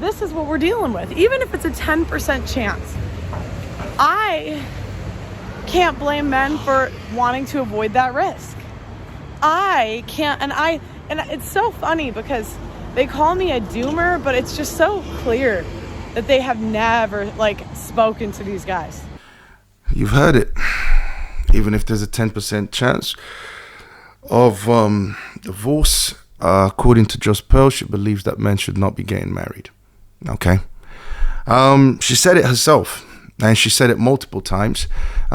this is what we're dealing with. Even if it's a 10% chance, I can't blame men for wanting to avoid that risk. I can't, and it's so funny because they call me a doomer, but it's just so clear that they have never spoken to these guys. You've heard it. Even if there's a 10% chance of divorce, according to Just Pearl, she believes that men should not be getting married. Okay. She said it herself, and she said it multiple times.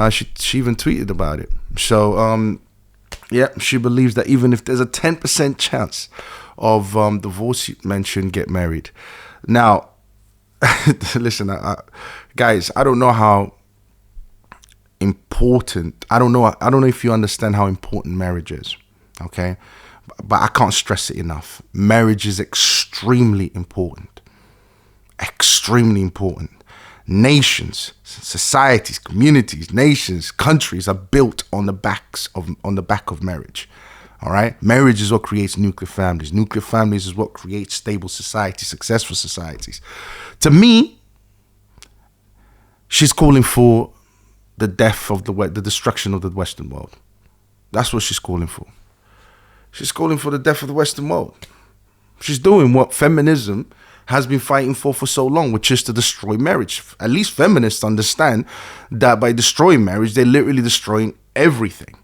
She even tweeted about it. So, yeah, she believes that even if there's a 10% chance of divorce, men shouldn't get married. Now, listen, guys, I don't know how important, I don't know if you understand how important marriage is, okay? But I can't stress it enough. Marriage is extremely important. Extremely important. Nations, societies, communities, nations, countries are built on the back of marriage. All right? Marriage is what creates nuclear families. Nuclear families is what creates stable societies, successful societies. To me, she's calling for the death of the destruction of the Western world. That's what she's calling for. She's calling for the death of the Western world. She's doing what feminism has been fighting for so long, which is to destroy marriage. At least feminists understand that by destroying marriage, they're literally destroying everything.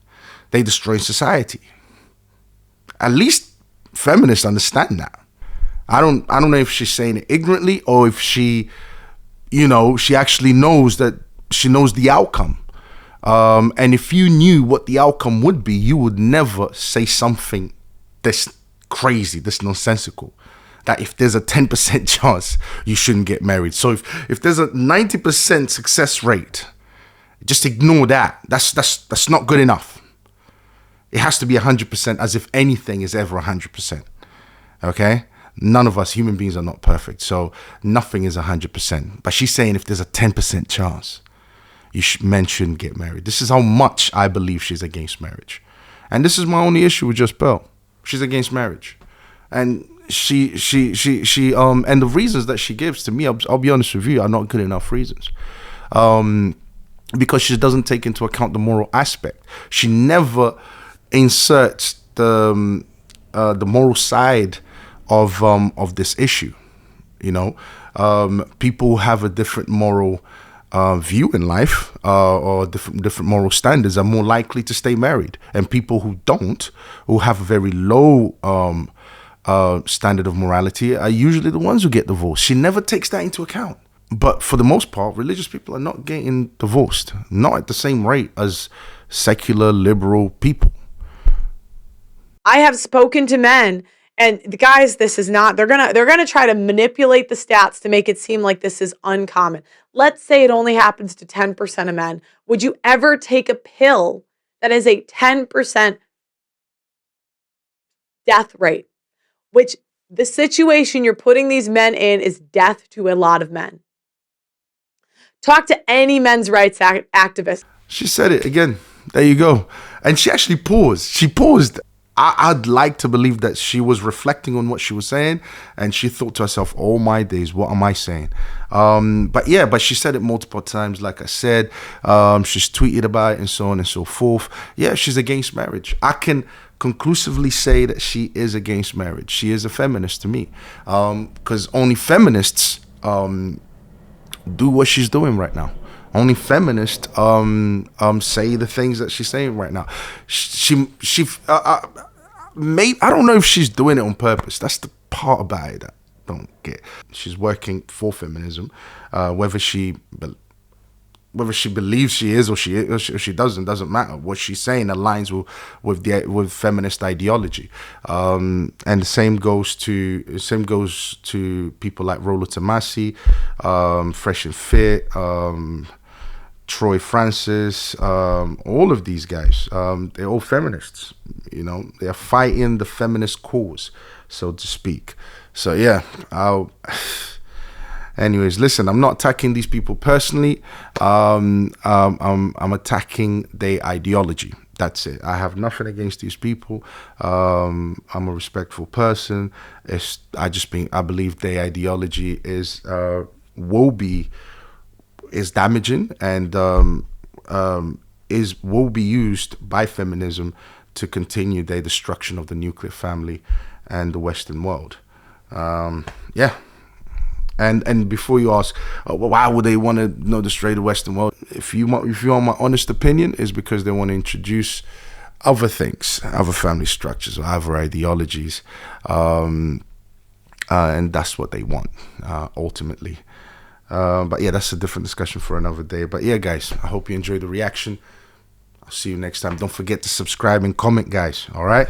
They destroy society. At least feminists understand that. I don't know if she's saying it ignorantly or if she actually knows that she knows the outcome. And if you knew what the outcome would be, you would never say something this crazy, this nonsensical. That if there's a 10% chance, you shouldn't get married. So if there's a 90% success rate, just ignore that. That's not good enough. It has to be 100%, as if anything is ever 100%. Okay? None of us human beings are not perfect, so nothing is 100%. But she's saying if there's a 10% chance, men shouldn't get married. This is how much I believe she's against marriage. And this is my only issue with Just Pearl. She's against marriage. And she and the reasons that she gives to me, I'll be honest with you, are not good enough reasons. Because she doesn't take into account the moral aspect. She never inserts the moral side of this issue. People have a different moral view in life, or different moral standards, are more likely to stay married, and people who don't, who have a very low standard of morality, are usually the ones who get divorced. She never takes that into account. But for the most part, religious people are not getting divorced, not at the same rate as secular liberal people. I have spoken to men, and the guys, this is not, they're gonna try to manipulate the stats to make it seem like this is uncommon. Let's say it only happens to 10% of men. Would you ever take a pill that is a 10% death rate? Which the situation you're putting these men in is death to a lot of men. Talk to any men's rights activist. She said it again. There you go. And she actually paused. She paused. I'd like to believe that she was reflecting on what she was saying, and she thought to herself, oh my days, what am I saying? But she said it multiple times, like I said. She's tweeted about it and so on and so forth. Yeah, she's against marriage. I can conclusively say that she is against marriage. She is a feminist to me, because only feminists do what she's doing right now. Only feminists say the things that she's saying right now. I don't know if she's doing it on purpose. That's the part about it that I don't get. She's working for feminism, whether she believes she is or she doesn't matter. What she's saying aligns with feminist ideology, and the same goes to people like Rollo Tomasi, Fresh and Fit, Troy Francis, all of these guys. They're all feminists. They are fighting the feminist cause, so to speak. So yeah, anyways, listen, I'm not attacking these people personally. I'm attacking their ideology. That's it. I have nothing against these people. I'm a respectful person. I believe their ideology is damaging, and will be used by feminism to continue their destruction of the nuclear family and the Western world. Yeah. And before you ask, why would they want to destroy the Western world? If you want my honest opinion, is because they want to introduce other things, other family structures, or other ideologies, and that's what they want ultimately. But yeah, that's a different discussion for another day. But yeah, guys, I hope you enjoyed the reaction. I'll see you next time. Don't forget to subscribe and comment, guys. All right.